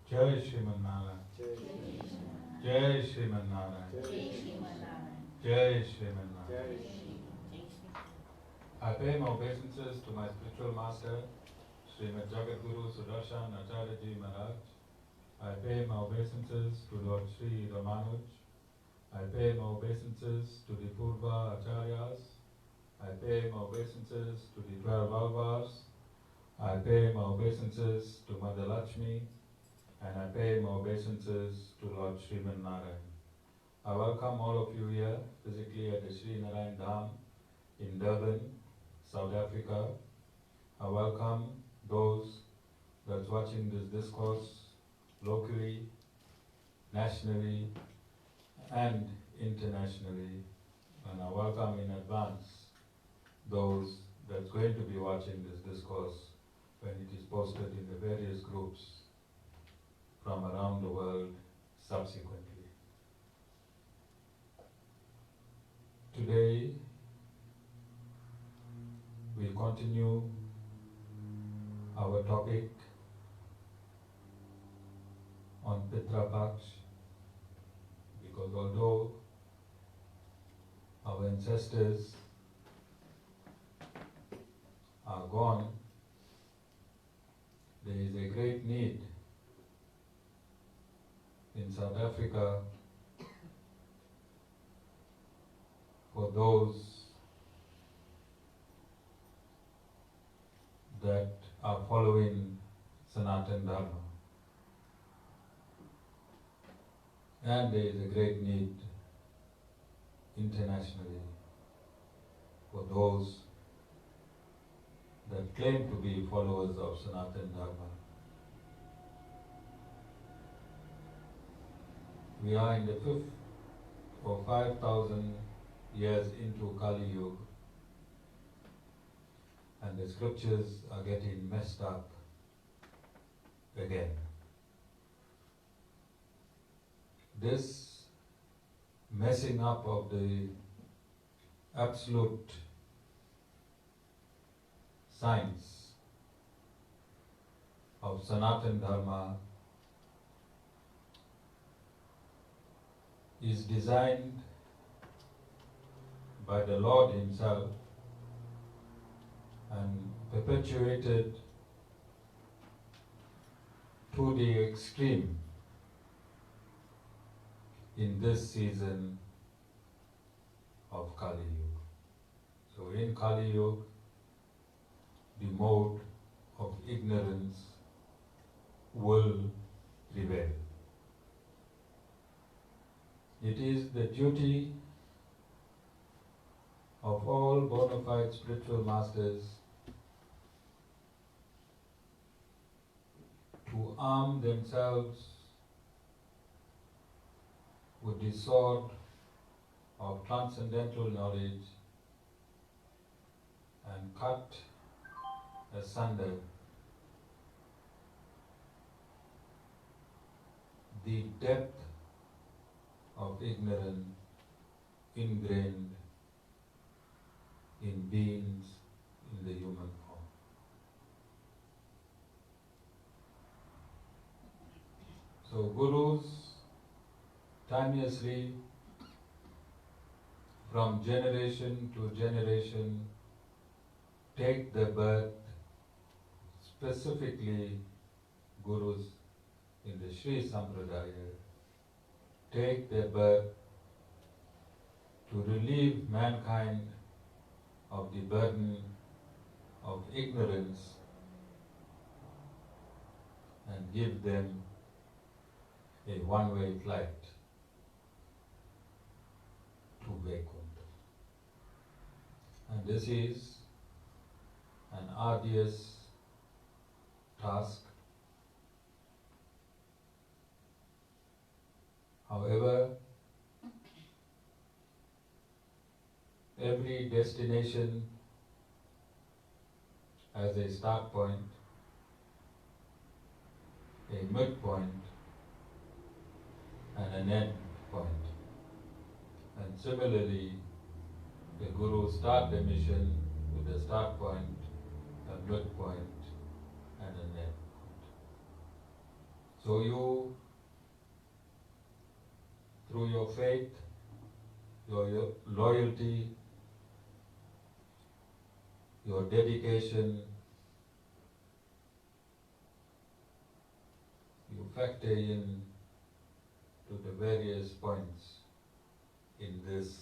Jai Shriman Narayan. Jai Shriman Narayan. Jai Shriman Narayan. I pay my obeisances to my spiritual master, Srimad Jagadguru Sudarshan Acharya Ji Maharaj. I pay my obeisances to Lord Sri Ramanuj. I pay my obeisances to the Purva Acharyas. I pay my obeisances to the 12 Alvars. I pay my obeisances to Mother Lakshmi. And I pay my obeisances to Lord Sriman Narayan. I welcome all of you here physically at the Sri Narayan Dham in Durban, South Africa. I welcome those that's watching this discourse locally, nationally, and internationally. And I welcome in advance those that's going to be watching this discourse when it is posted in the various groups from around the world subsequently. Today, we continue our topic on Pitru Paksha, because although our ancestors are gone, there is a great need in South Africa for those that are following Sanatan Dharma. And there is a great need internationally for those that claim to be followers of Sanatan Dharma. We are in the 5th or 5,000 years into Kali Yug, and the scriptures are getting messed up again. This messing up of the absolute science of Sanatan Dharma is designed by the Lord Himself and perpetuated to the extreme in this season of Kali Yug. So in Kali Yug, the mode of ignorance will prevail. It is the duty of all bona fide spiritual masters to arm themselves with the sword of transcendental knowledge and cut asunder the depth of ignorance ingrained in beings in the human form. So gurus timelessly, from generation to generation, take the birth, specifically gurus in the Sri Sampradaya, take their birth to relieve mankind of the burden of ignorance and give them a one-way flight to Vaikuntha. And this is an arduous task. However, every destination has a start point, a midpoint, and an end point. And similarly, the Guru starts the mission with a start point, a midpoint, and an end point. So you, through your faith, your loyalty, your dedication, you factor in to the various points in this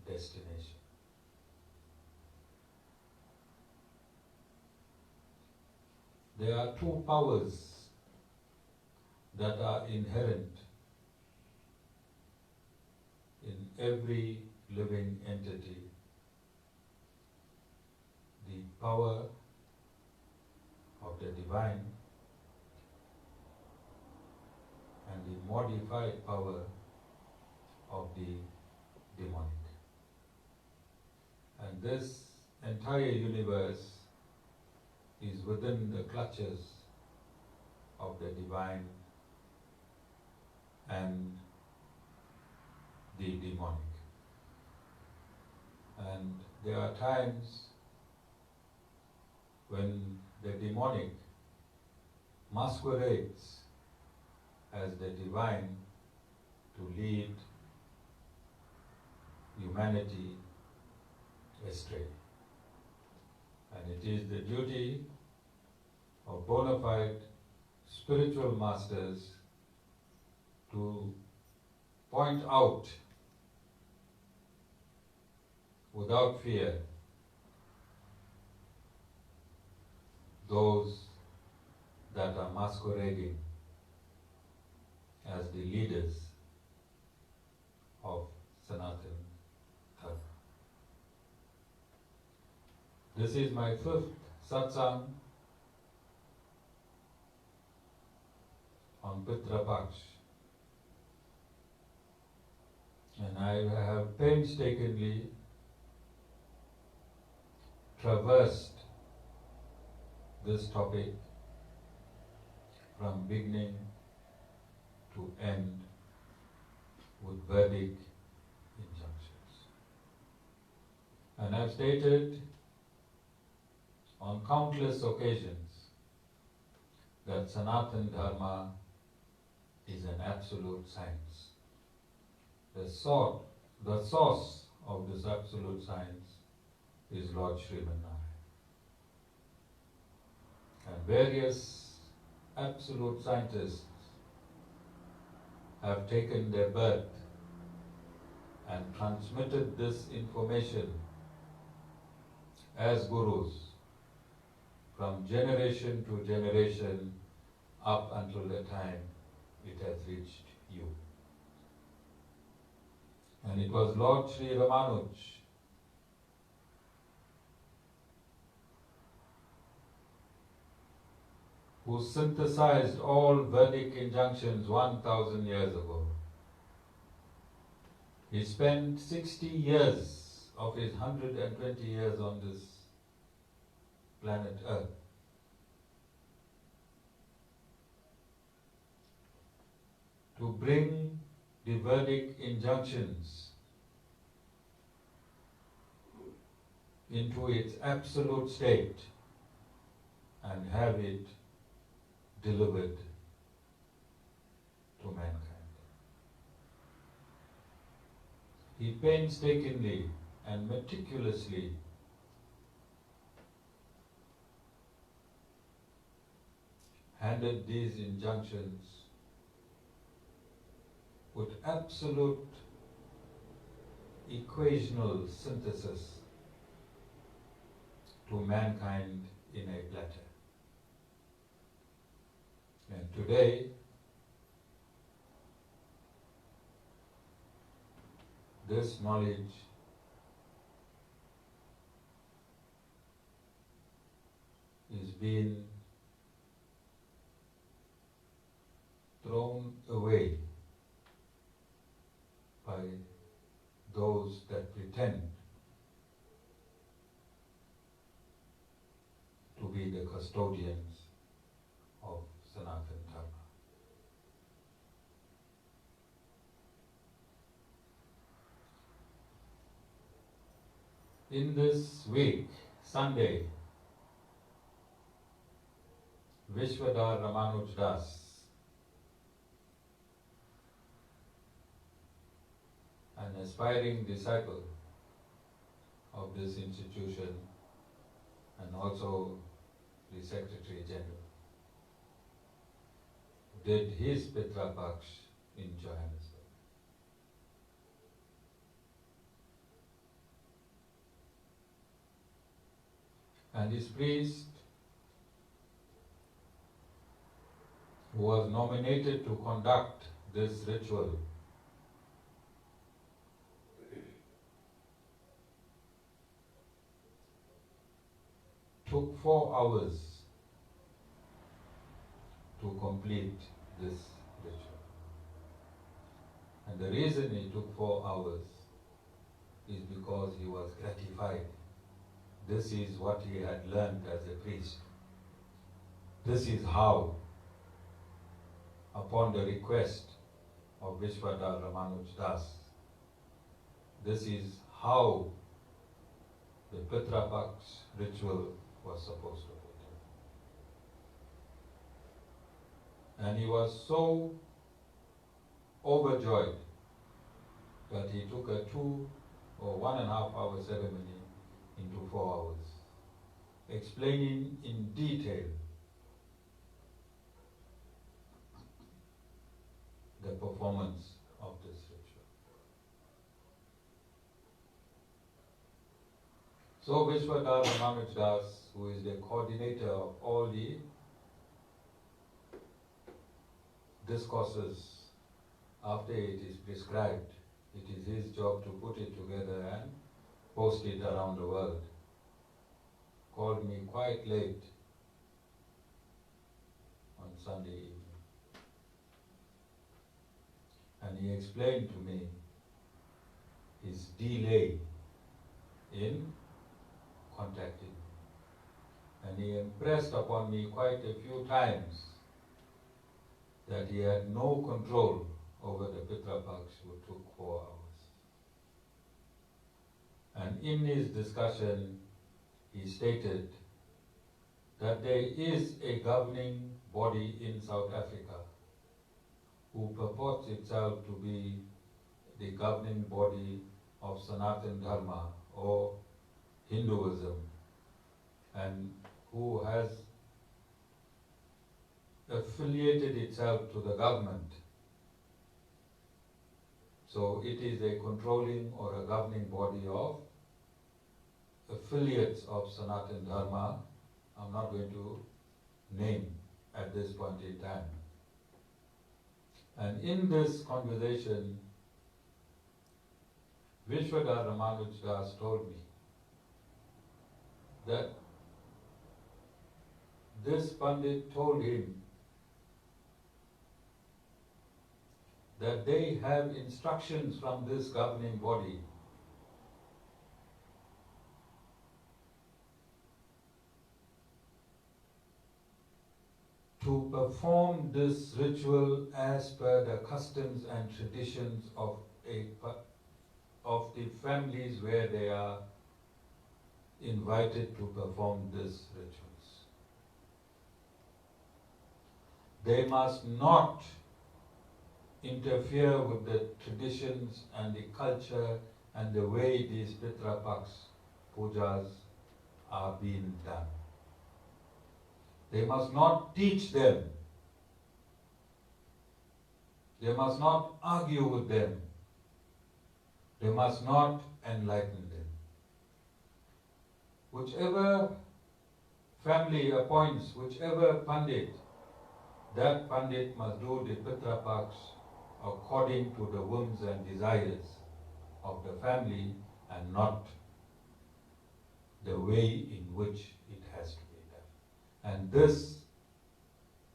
destination. There are two powers that are inherent in every living entity. The power of the divine and the modified power of the demonic. And this entire universe is within the clutches of the divine and the demonic. And there are times when the demonic masquerades as the divine to lead humanity astray. And it is the duty of bona fide spiritual masters to point out without fear those that are masquerading as the leaders of Sanatan Dharma. This is my 5th satsang on Pitru Paksha, and I have painstakingly traversed this topic from beginning to end with Vedic injunctions. And I've stated on countless occasions that Sanatan Dharma is an absolute science. The source of this absolute science is Lord Sriman Narayan. And various absolute scientists have taken their birth and transmitted this information as gurus from generation to generation up until the time it has reached you. And it was Lord Sri Ramanuj who synthesized all Vedic injunctions 1,000 years ago. He spent 60 years of his 120 years on this planet Earth to bring the Vedic injunctions into its absolute state and have it delivered to mankind. He painstakingly and meticulously handed these injunctions with absolute equational synthesis to mankind in a platter. And today, this knowledge is being thrown away by those that pretend to be the custodians of Sanatan Dharma. In this week, Sunday, Vishwadhar Ramanuj Das an aspiring disciple of this institution and also the Secretary General, did his Pitru Paksha in Johannesburg. And his priest, who was nominated to conduct this ritual, took 4 hours to complete this ritual. And the reason he took 4 hours is because he was gratified. This is what he had learned as a priest. This is how, upon the request of Vishwadhar Ramanuj Das, this is how the Pitru Paksha ritual was supposed to be done. And he was so overjoyed that he took a 2 or 1.5 hour ceremony into 4 hours, explaining in detail the performance of this ritual. So Vishwadhar Ramanuj Das, who is the coordinator of all the discourses, after it is prescribed, it is his job to put it together and post it around the world, called me quite late on Sunday evening. And he explained to me his delay in contacting me. And he impressed upon me quite a few times that he had no control over the Pitru Paksha, which took 4 hours. And in his discussion, he stated that there is a governing body in South Africa who purports itself to be the governing body of Sanatan Dharma or Hinduism, and who has affiliated itself to the government. So it is a controlling or a governing body of affiliates of Sanatan Dharma. I'm not going to name at this point in time. And in this conversation, Vishwadhar Ramanuj Das told me that this Pandit told him that they have instructions from this governing body to perform this ritual as per the customs and traditions of the families where they are invited to perform these rituals. They must not interfere with the traditions and the culture and the way these Pitru Paksha pujas are being done. They must not teach them. They must not argue with them. They must not enlighten them. Whichever family appoints whichever Pandit, that Pandit must do the Pitru Paksha according to the whims and desires of the family and not the way in which it has to be done. And this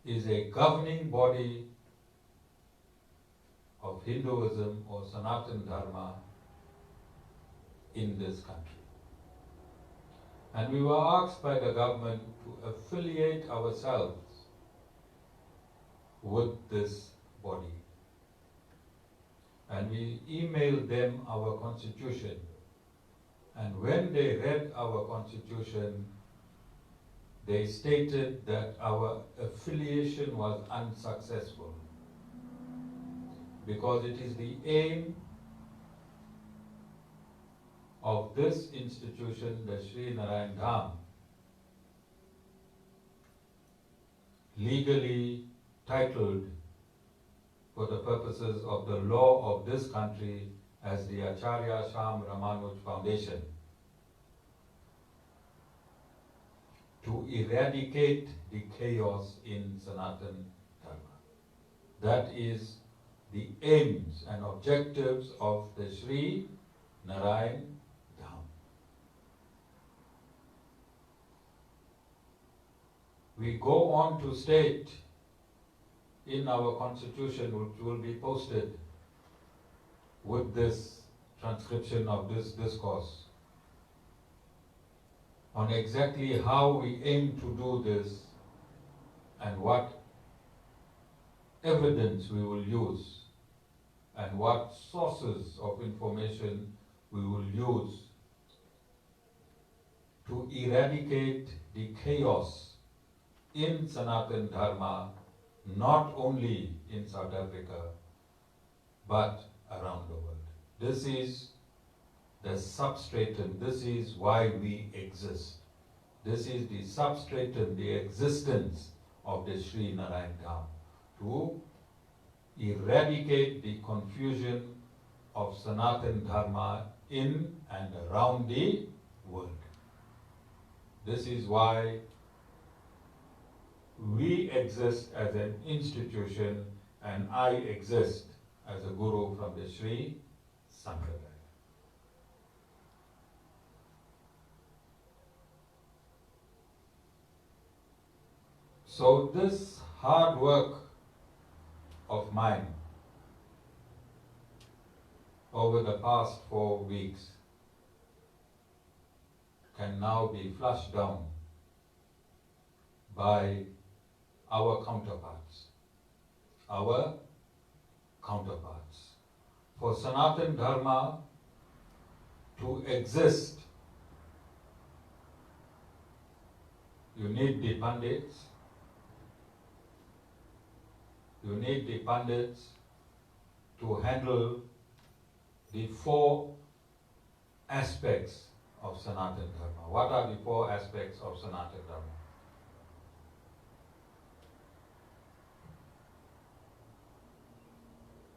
is a governing body of Hinduism or Sanatan Dharma in this country. And we were asked by the government to affiliate ourselves with this body. And we emailed them our constitution. And when they read our constitution, they stated that our affiliation was unsuccessful because it is the aim of this institution, the Sri Narayan Dham, legally titled for the purposes of the law of this country as the Acharya Sham Ramanuj Foundation, to eradicate the chaos in Sanatan Dharma. That is the aims and objectives of the Sri Narayan Dham. We go on to state in our constitution, which will be posted with this transcription of this discourse, on exactly how we aim to do this and what evidence we will use and what sources of information we will use to eradicate the chaos in Sanatan Dharma, not only in South Africa, but around the world. This is the substratum, this is why we exist. This is the substratum, the existence of the Sri Narayan Dham, to eradicate the confusion of Sanatan Dharma in and around the world. This is why we exist as an institution and I exist as a guru from the Sri Sampradaya. So this hard work of mine over the past 4 weeks can now be flushed down by our counterparts. Our counterparts. For Sanatan Dharma to exist, you need the Pandits. You need the Pandits to handle the 4 aspects of Sanatan Dharma. What are the 4 aspects of Sanatan Dharma?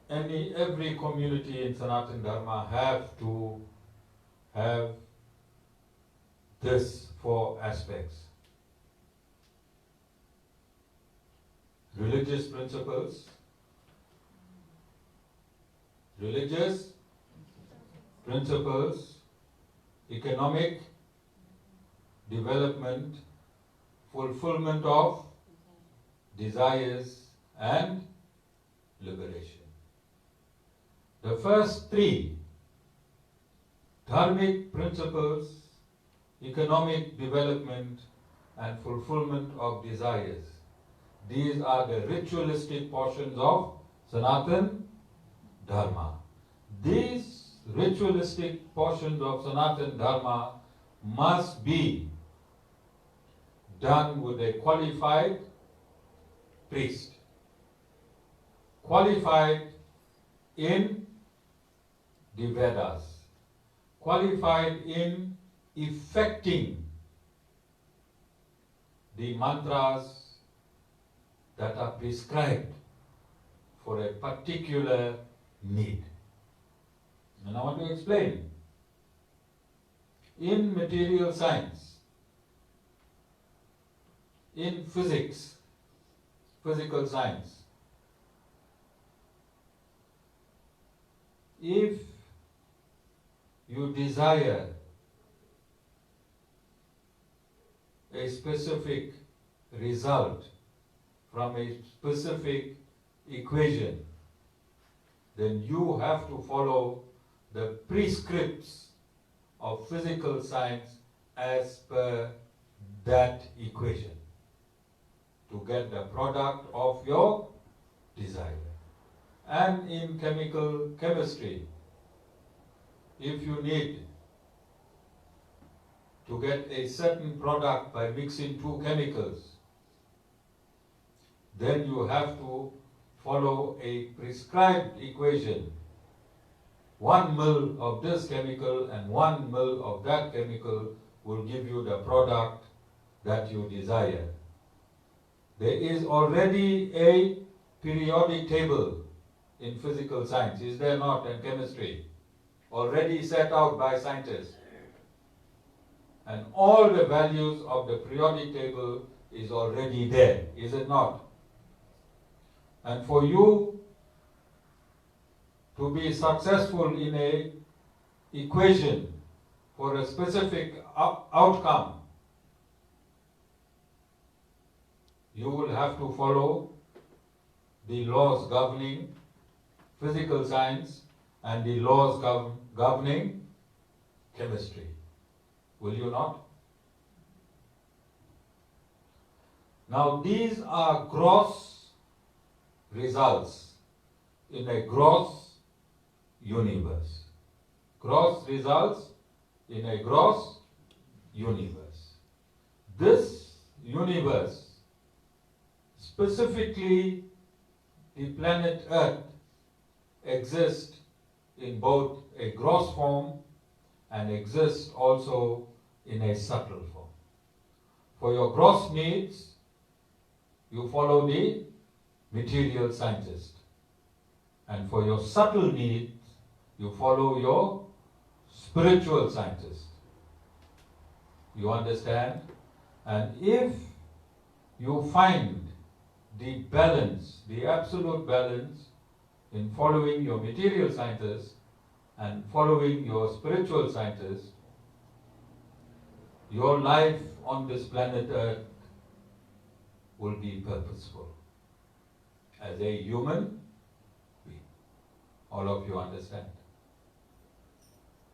Every community in Sanatan Dharma have to have this 4 aspects. Religious principles, economic development, fulfillment of desires, and liberation. The first 3, dharmic principles, economic development, and fulfillment of desires, these are the ritualistic portions of Sanatan Dharma. These ritualistic portions of Sanatan Dharma must be done with a qualified priest, qualified in the Vedas, qualified in effecting the mantras that are prescribed for a particular need. And I want to explain. In material science, in physics, physical science, if you desire a specific result from a specific equation, then you have to follow the prescripts of physical science as per that equation to get the product of your desire. And in chemical chemistry, if you need to get a certain product by mixing 2 chemicals, then you have to follow a prescribed equation 1 ml of this chemical and 1 ml of that chemical will give you the product that you desire. There is already a periodic table in physical science, is there not, and chemistry, already set out by scientists. And all the values of the periodic table is already there, is it not? And for you to be successful in a equation for a specific outcome, you will have to follow the laws governing physical science and the laws governing chemistry. Will you not? Now these are gross results in a gross universe. Gross results in a gross universe. This universe, specifically the planet Earth, exists in both a gross form and exists also in a subtle form. For your gross needs, you follow the material scientist. And for your subtle needs, you follow your spiritual scientist. You understand? And if you find the balance, the absolute balance in following your material scientist and following your spiritual scientist, your life on this planet Earth will be purposeful as a human being. All of you understand?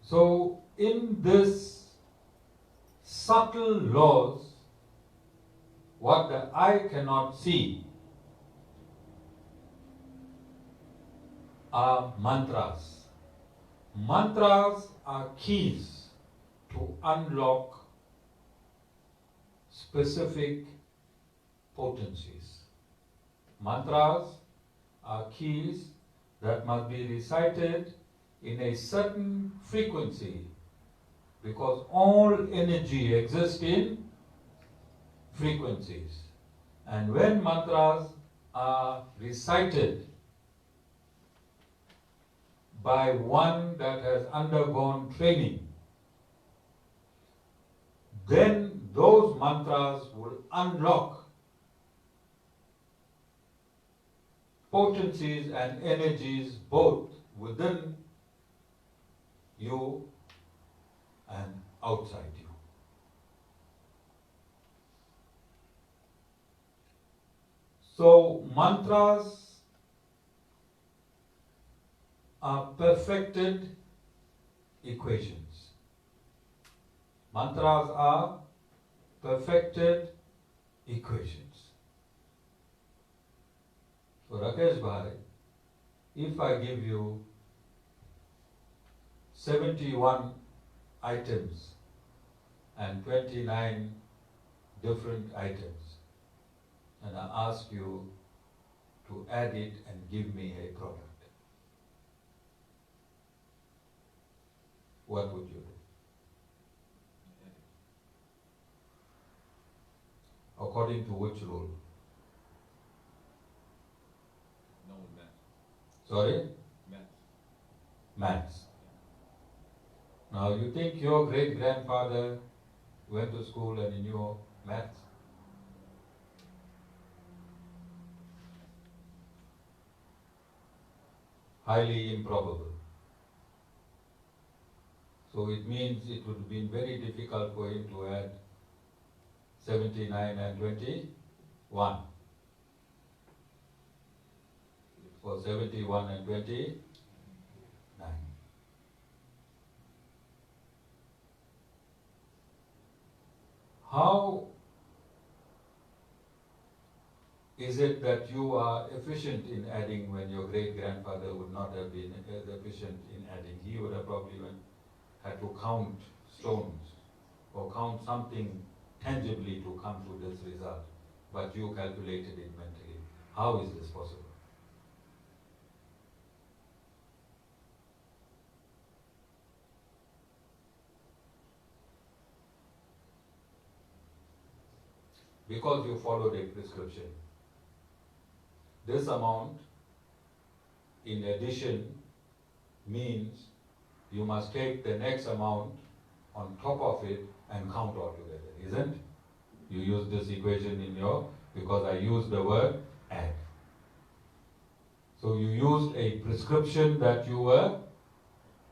So in this subtle laws, what the eye cannot see are mantras. Mantras are keys to unlock specific potencies. Mantras are keys that must be recited in a certain frequency, because all energy exists in frequencies. And when mantras are recited by one that has undergone training, then those mantras will unlock potencies and energies both within you and outside you. So mantras are perfected equations. Mantras are perfected equations. So Rakesh Bhai, if I give you 71 items and 29 different items, and I ask you to add it and give me a product, what would you do? According to which rule? No, math. Sorry? Math. Maths. Now you think your great-grandfather went to school and he knew maths? Highly improbable. So it means it would have been very difficult for him to add 79 and 21. For 71 and 29. How is it that you are efficient in adding when your great-grandfather would not have been as efficient in adding? He would have probably had to count stones or count something tangibly to come to this result, but you calculated it mentally. How is this possible? because you followed a prescription. This amount, in addition, means you must take the next amount on top of it and count altogether, isn't? You use this equation in your, because I used the word add. So you used a prescription that you were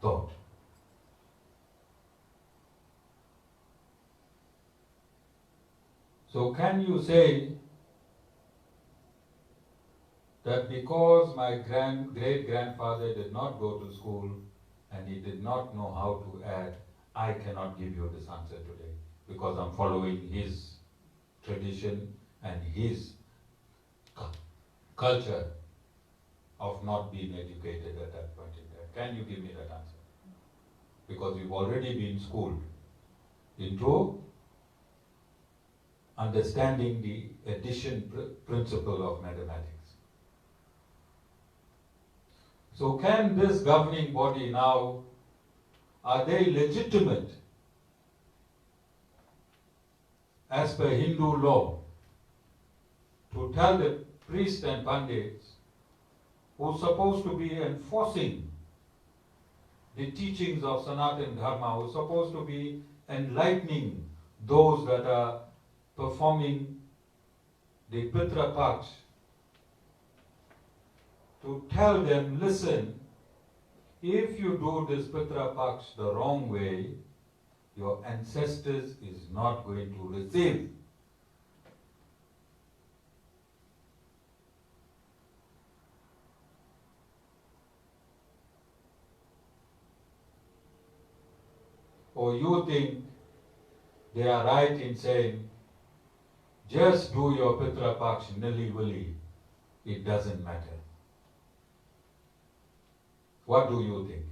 taught. So can you say that because my great-grandfather did not go to school and he did not know how to add, I cannot give you this answer today because I'm following his tradition and his culture of not being educated at that point in time. Can you give me that answer? Because you've already been schooled into understanding the addition principle of mathematics. So can this governing body now, are they legitimate as per Hindu law to tell the priests and pandits who are supposed to be enforcing the teachings of Sanatan Dharma, who are supposed to be enlightening those that are performing the Pitru Paksha, to tell them, listen, if you do this Pitru Paksha the wrong way, your ancestors is not going to receive. Or you think they are right in saying, just do your Pitru Paksha nilly-willy, it doesn't matter. What do you think?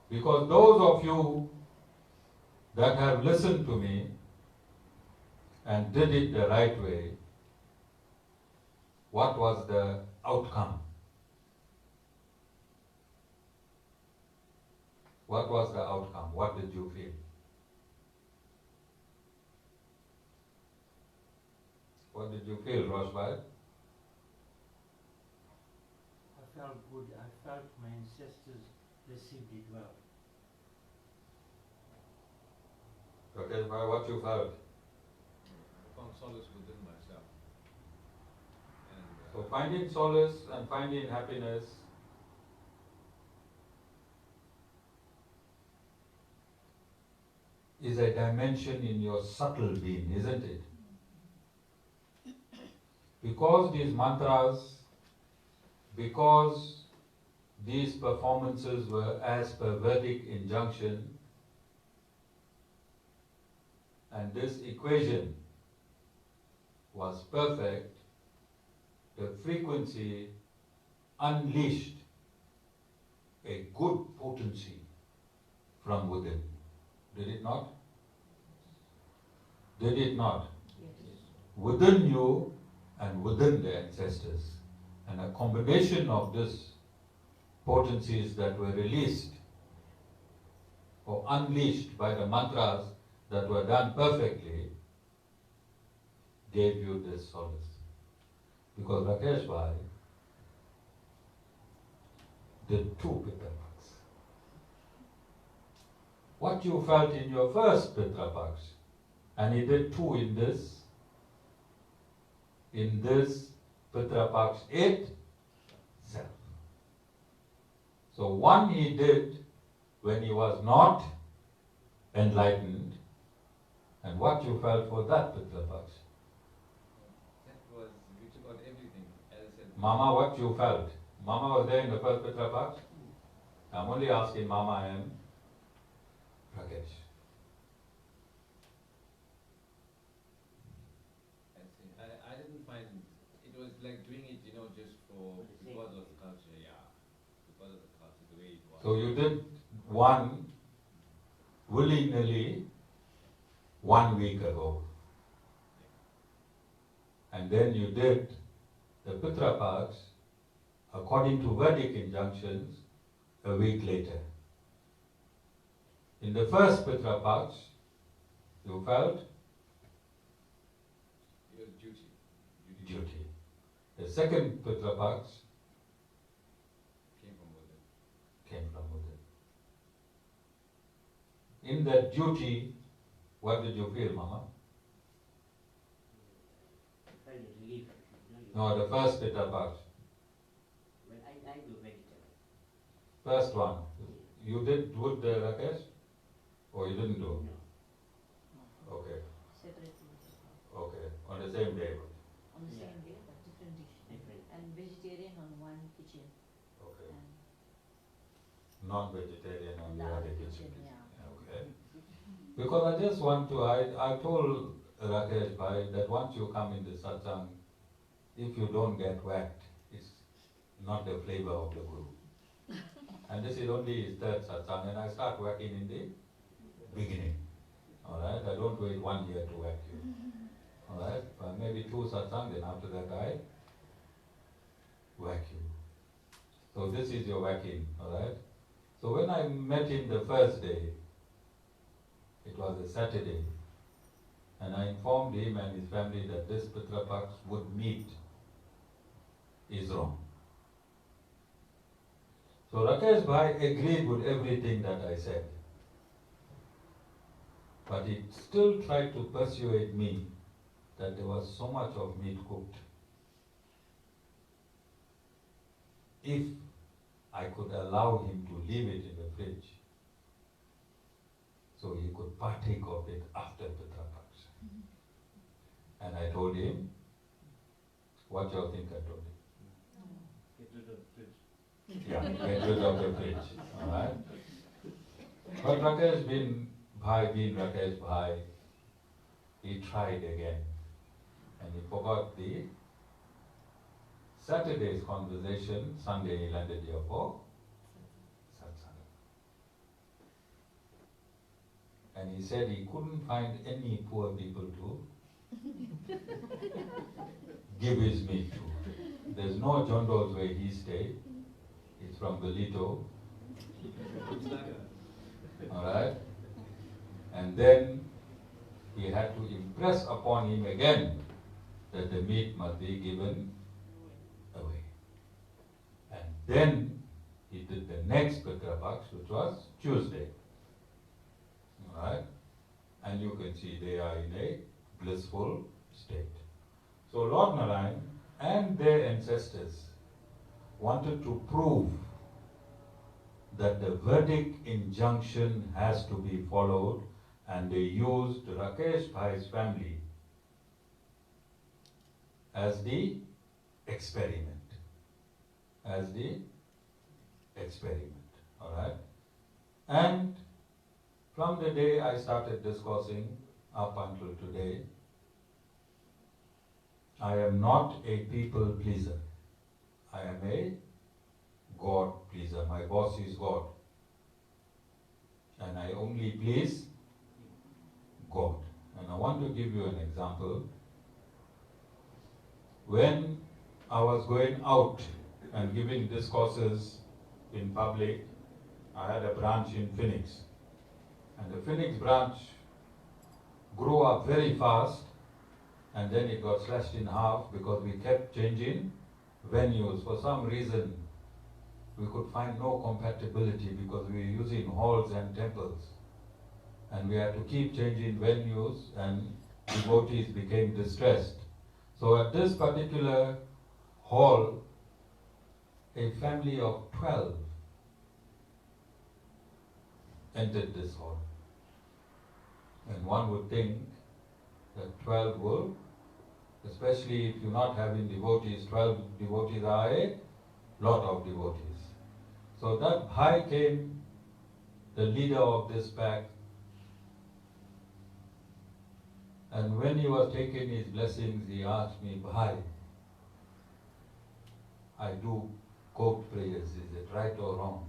Because those of you that have listened to me and did it the right way, what was the outcome? What was the outcome? What did you feel? What did you feel, Rosbal? I felt good. I felt my ancestors received it well. Okay, what you felt? I found solace within myself. And, So finding solace and finding happiness is a dimension in your subtle being, isn't it? Because these mantras, because these performances were as per Vedic injunction, and this equation was perfect, the frequency unleashed a good potency from within. Did it not? Did it not? Yes. Within you and within the ancestors. And a combination of these potencies that were released or unleashed by the mantras that were done perfectly gave you this solace. Because Rakesh Bhai did two Pitru Paksha. What you felt in your first Pitru Paksha, and he did two in this Pitru Paksha itself. So one he did when he was not enlightened, and what you felt for that Pitru Paksha. that was, we took out everything. As I said, Mama, what you felt? Mama was there in the first Pitru Paksha? I'm only asking Mama and Rakesh. I didn't find, it was like doing it, just because of the culture, because of the culture, the way it was. So you did one willy-nilly 1 week ago. And then you did the Pitru Paksha according to Vedic injunctions a week later. In the first Pitru Paksha, You felt It was duty. duty. The second Pitru Paksha Came from within. came from within. In that duty, what did you feel, Mama? I felt a relief. No, the first Pitru Paksha. Well, I do vegetable. First one. You did wood, Rakesh? Or you didn't do? No. Okay, Separately. okay. On the same day. On the Yeah. same day, but different dish. Different. And vegetarian on one kitchen. Okay. And Non-vegetarian on and the the other other kitchen. kitchen, yeah. Okay. Because I just want to, I told Rakesh Bhai that once you come in the satsang, if you don't get whacked, it's not the flavor of the Guru. And this is only his third satsang, and I start whacking in the beginning. Alright, I don't wait 1 year to whack you. Alright, but maybe 2 satsang, then after that I whack you. So this is your whacking, alright? So when I met him the first day, it was a Saturday, and I informed him and his family that this Pitru Paksha would meet is wrong. So Rakesh Bhai agreed with everything that I said, but he still tried to persuade me that there was so much of meat cooked. If I could allow him to leave it in the fridge, so he could partake of it after Pitru Paksha. And I told him, what do you think I told him? Get rid of the fridge. Yeah, get rid of the fridge, alright? But Rakesh being Rakesh Bhai, he tried again. And he forgot the Saturday's conversation. Sunday he landed here for satsang. And he said he couldn't find any poor people to give his meat to. There's no John Doe's where he stayed. He's from Belito. Alright? And then he had to impress upon him again that the meat must be given away. And then he did the next Pitru Paksha, which was Tuesday. Alright? And you can see they are in a blissful state. So Lord Narayan and their ancestors wanted to prove that the verdict injunction has to be followed, and they used Rakesh Bhai's family as the experiment. As the experiment. Alright? And from the day I started discoursing up until today, I am not a people pleaser. I am a God pleaser. My boss is God. And I only please God. And I want to give you an example. When I was going out and giving discourses in public, I had a branch in Phoenix. And the Phoenix branch grew up very fast, and then it got slashed in half because we kept changing venues. For some reason, we could find no compatibility because we were using halls and temples. And we had to keep changing venues, and devotees became distressed. So at this particular hall, a family of 12 entered this hall. And one would think that 12 will, especially if you're not having devotees, 12 devotees are a lot of devotees. So that Bhai came, the leader of this pack, and when he was taking his blessings, he asked me, Bhai, I do quote prayers, is it right or wrong?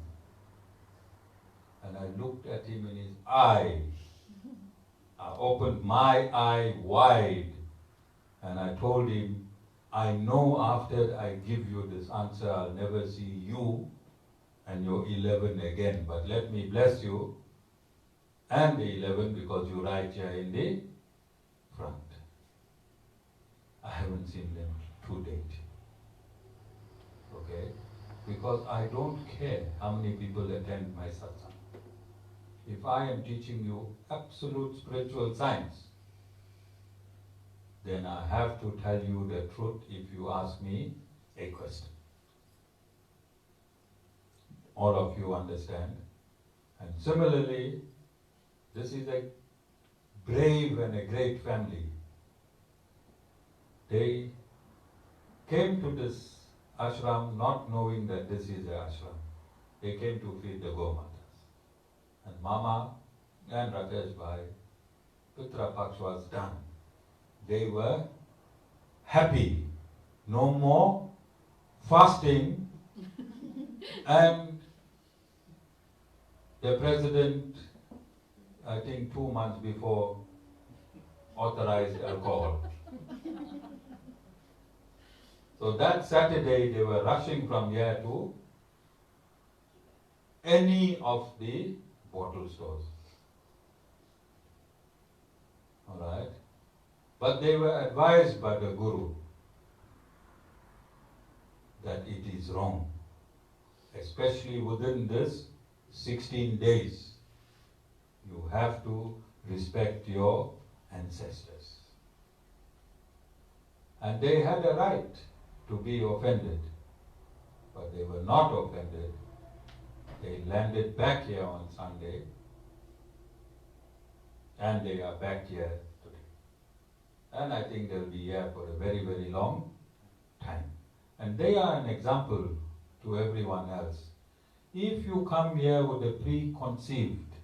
And I looked at him in his eye. I opened my eye wide, and I told him, I know after I give you this answer, I'll never see you and your 11 again, but let me bless you and the 11 because you write here in the front. I haven't seen them to date. Okay? Because I don't care how many people attend my satsang. If I am teaching you absolute spiritual science, then I have to tell you the truth if you ask me a question. All of you understand? And similarly, this is a brave and a great family. They came to this ashram not knowing that this is an ashram. They came to feed the Gomatas. And Mama and Rakesh Bhai, Pitru Paksha was done. They were happy. No more fasting. And the president, I think 2 months before, authorized alcohol. So that Saturday they were rushing from here to any of the bottle stores. Alright? But they were advised by the Guru that it is wrong, especially within this 16 days. You have to respect your ancestors. And they had a right to be offended, but they were not offended. They landed back here on Sunday, and they are back here today. And I think they'll be here for a very, very long time. And they are an example to everyone else. If you come here with a preconceived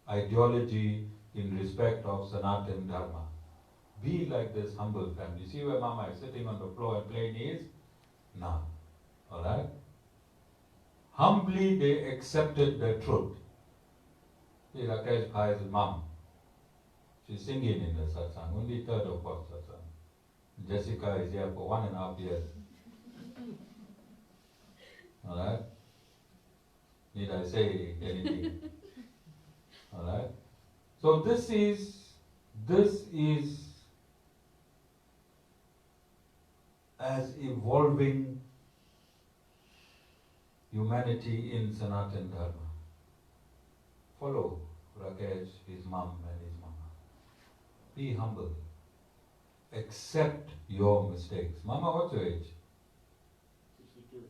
ideology in respect of Sanatan Dharma, be like this humble family. See where Mama is sitting on the floor and playing his now. Alright? Humbly they accepted the truth. See Rakesh Bhai's mom. She's singing in the satsang, only third or fourth satsang. Jessica is here for 1.5 years. Alright? Need I say anything? Alright? So this is as evolving humanity in Sanatan Dharma. Follow Rakesh, his mom and his mama. Be humble. Accept your mistakes. Mama, what's your age? 62.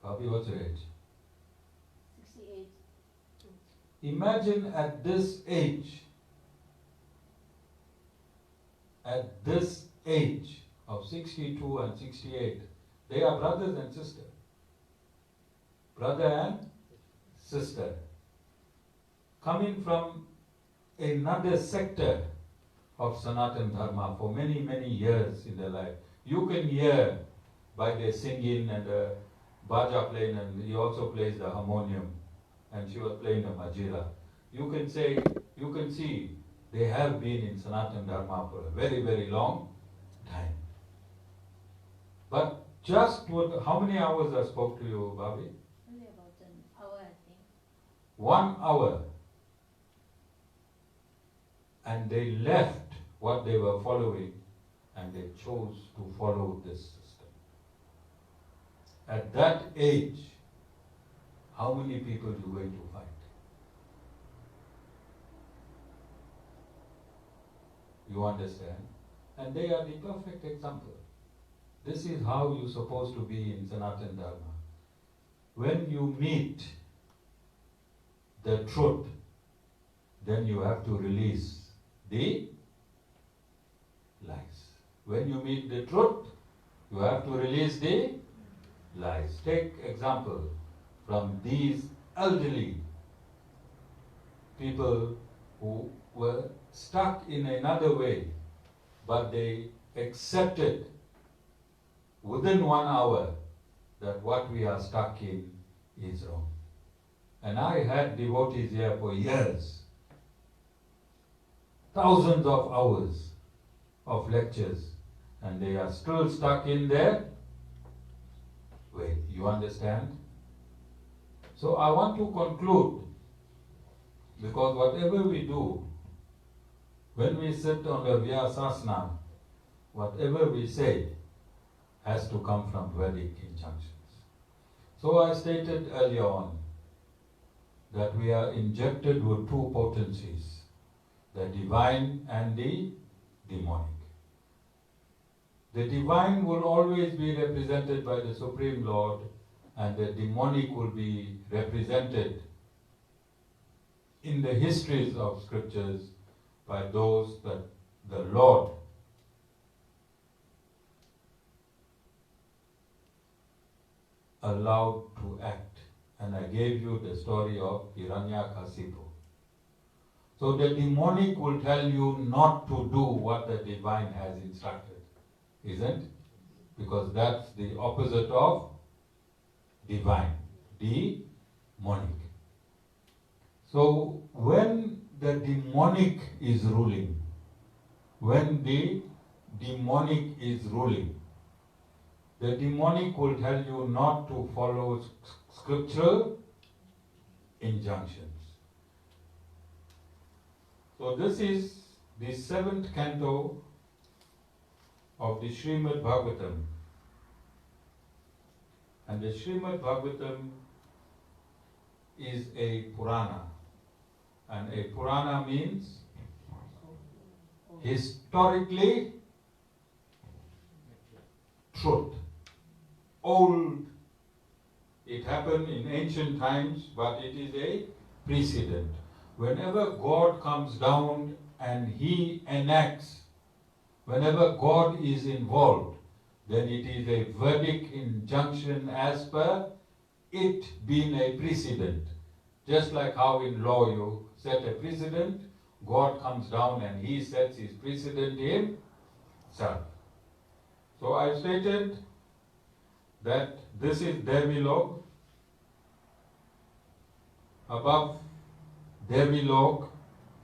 Papi, what's your age? 68. Imagine at this age of 62 and 68, they are brothers and sisters. Brother and sister. Coming from another sector of Sanatan Dharma for many, many years in their life. You can hear by their singing and the baja playing, and he also plays the harmonium, and she was playing the majira. You can see they have been in Sanatan Dharma for a very, very long time. But just what, how many hours I spoke to you, Bobby? Only about an hour, I think. 1 hour. And they left what they were following and they chose to follow this system. At that age, how many people you going to find? You understand? And they are the perfect example. This is how you're supposed to be in Sanatan Dharma. When you meet the truth, then you have to release the lies. When you meet the truth, you have to release the lies. Take example from these elderly people who were stuck in another way, but they accepted within 1 hour that what we are stuck in is wrong. And I had devotees here for years, thousands of hours of lectures, and they are still stuck in their way. You understand? So I want to conclude Because whatever we do, when we sit on the Vyasasana, whatever we say has to come from Vedic injunctions. So I stated earlier on that we are injected with two potencies, the divine and the demonic. The divine will always be represented by the Supreme Lord, and the demonic will be represented in the histories of scriptures by those that the Lord allowed to act. And I gave you the story of Hiranyakasipu. So the demonic will tell you not to do what the divine has instructed, isn't it? Because that's the opposite of divine, demonic. So when the demonic is ruling, the demonic will tell you not to follow scriptural injunctions. So this is the 7th canto of the Srimad Bhagavatam. And the Srimad Bhagavatam is a Purana. And a Purana means historically truth. Old. It happened in ancient times, but it is a precedent. Whenever God comes down and He enacts, whenever God is involved, then it is a Vedic injunction as per it being a precedent. Just like how in law you set a precedent, God comes down and He sets His precedent Himself. So I stated that this is Devilog. Above Devilog,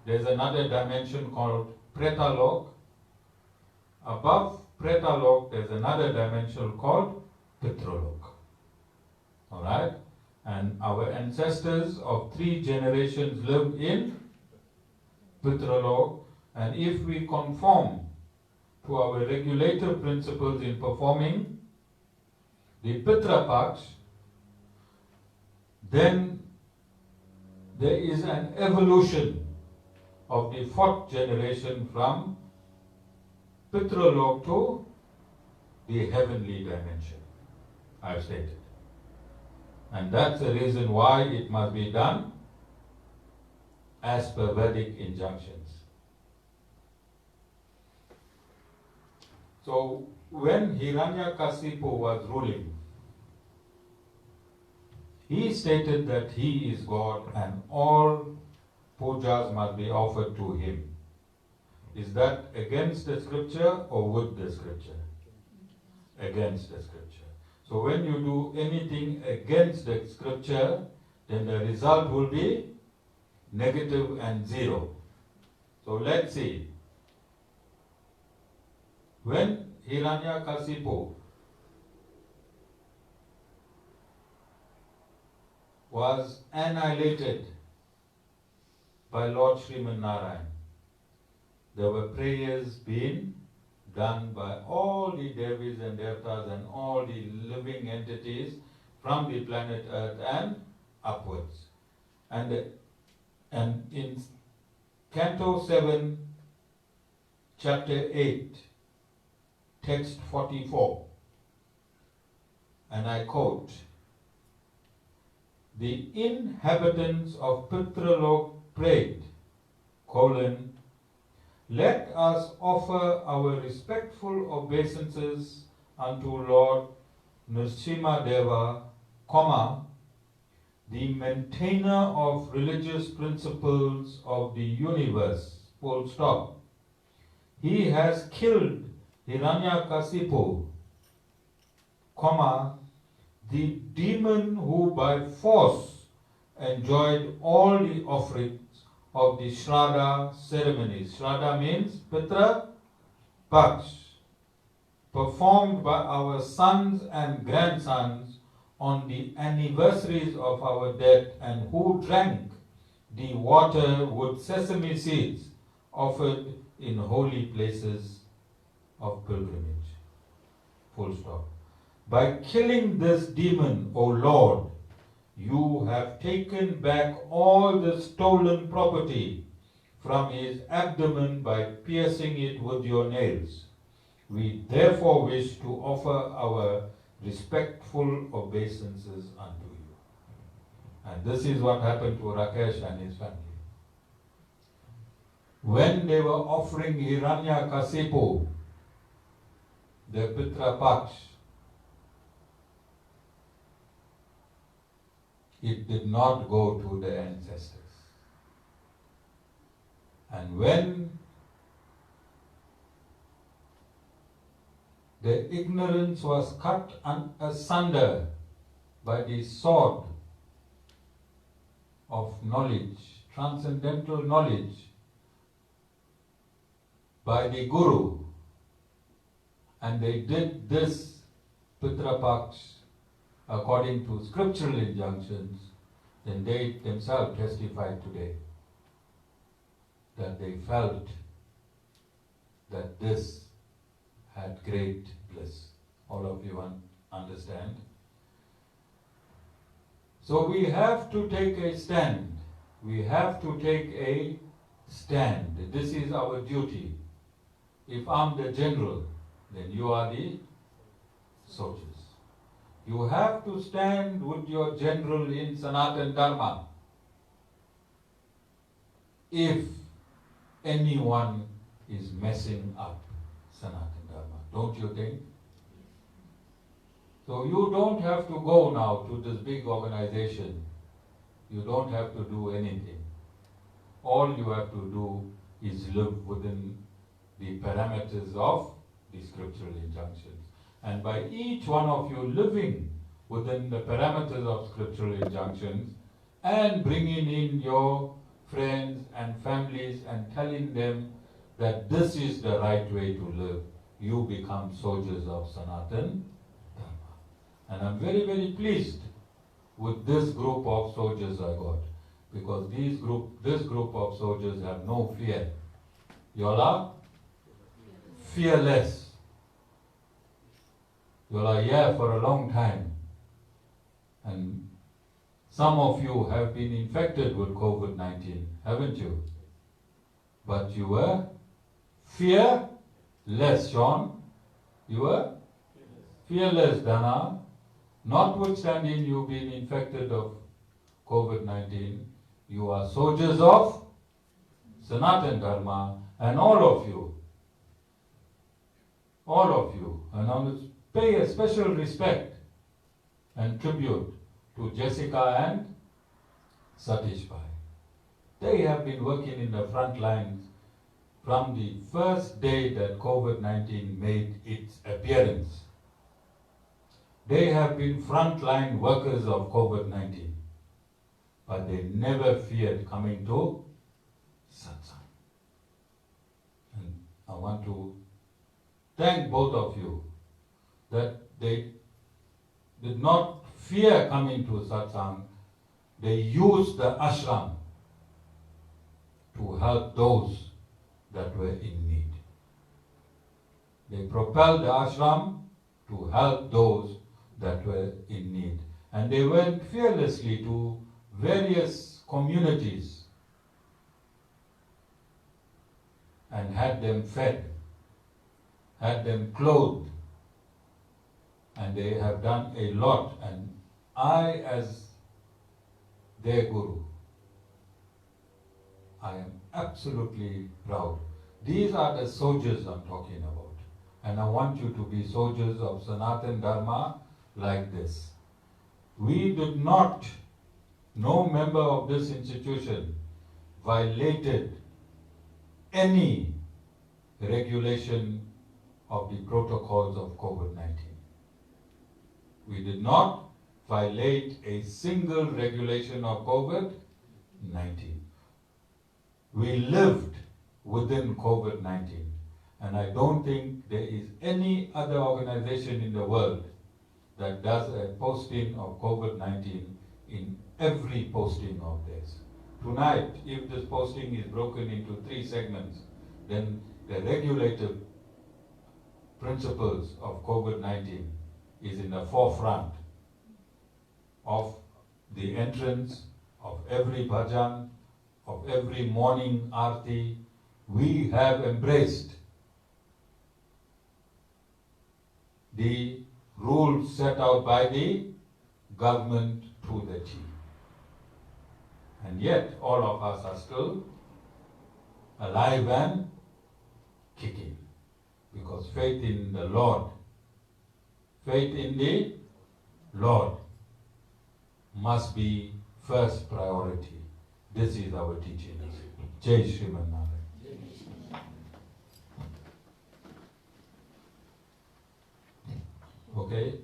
there's another dimension called Pretalog. Above Pretalog, there's another dimension called Pitrulog. Alright? And our ancestors of 3 generations lived in Pitrulog, and if we conform to our regulator principles in performing the Pitru Paksha, then there is an evolution of the 4th generation from Pitrulog to the heavenly dimension, I've stated. And that's the reason why it must be done as per Vedic injunctions. So when Hiranyakasipu was ruling, he stated that he is God and all pujas must be offered to him. Is that against the scripture or with the scripture? Against the scripture. So when you do anything against the scripture, then the result will be negative and 0. So let's see. When Hiranyakasipu was annihilated by Lord Sriman Narayan, there were prayers being done by all the Devis and Devtas and all the living entities from the planet Earth and upwards. And in Canto 7, Chapter 8, Text 44, and I quote, "The inhabitants of Pitrulok prayed, let us offer our respectful obeisances unto Lord Nrsimha Deva, the maintainer of religious principles of the universe, full stop. He has killed Hiranyakasipu, the demon who by force enjoyed all the offerings of the Shraddha ceremonies." Shraddha means Pitru Paksha, performed by our sons and grandsons on the anniversaries of our death, and who drank the water with sesame seeds offered in holy places of pilgrimage. Full stop. By killing this demon, O Lord, you have taken back all the stolen property from his abdomen by piercing it with your nails. We therefore wish to offer our respectful obeisances unto you. And this is what happened to Rakesh and his family. When they were offering Hiranyakasipu, the Pitru Paksha, it did not go to the ancestors. And when the ignorance was cut asunder by the sword of knowledge, transcendental knowledge, by the Guru, and they did this Pitru Paksha according to scriptural injunctions, then they themselves testified today that they felt that this had great bliss. All of you understand? So we have to take a stand. We have to take a stand. This is our duty. If I'm the general, then you are the soldiers. You have to stand with your general in Sanatan Dharma. If anyone is messing up Sanatan Dharma, don't you think? So you don't have to go now to this big organization. You don't have to do anything. All you have to do is live within the parameters of the scriptural injunctions. And by each one of you living within the parameters of scriptural injunctions and bringing in your friends and families and telling them that this is the right way to live, you become soldiers of Sanatan Dharma. And I'm very, very pleased with this group of soldiers I got, because this group of soldiers have no fear. You all are fearless. You all are here for a long time. And some of you have been infected with COVID-19, haven't you? But you were fearless, Sean. You were fearless, Dana. Notwithstanding you've been infected of COVID-19, you are soldiers of Sanatan Dharma, and all of you, and I want to pay a special respect and tribute to Jessica and Satish Bhai. They have been working in the front lines from the first day that COVID-19 made its appearance. They have been frontline workers of COVID-19, but they never feared coming to satsang. And I want to thank both of you that they did not fear coming to satsang. They used the ashram to help those that were in need. They propelled the ashram to help those that were in need. And they went fearlessly to various communities and had them fed, had them clothed, and they have done a lot. And I, as their guru, I am absolutely proud. These are the soldiers I'm talking about. And I want you to be soldiers of Sanatan Dharma like this. We did not, no member of this institution violated any regulation of the protocols of COVID-19. We did not violate a single regulation of COVID-19. We lived within COVID-19. And I don't think there is any other organization in the world that does a posting of COVID-19 in every posting of theirs. tonight, if this posting is broken into 3 segments, then the regulative principles of COVID-19 is in the forefront of the entrance of every bhajan, of every morning arti. We have embraced the rules set out by the government to the T. And yet all of us are still alive and kicking, because faith in the Lord, faith in the Lord must be first priority. This is our teaching. Jai Sriman Narayan. Okay?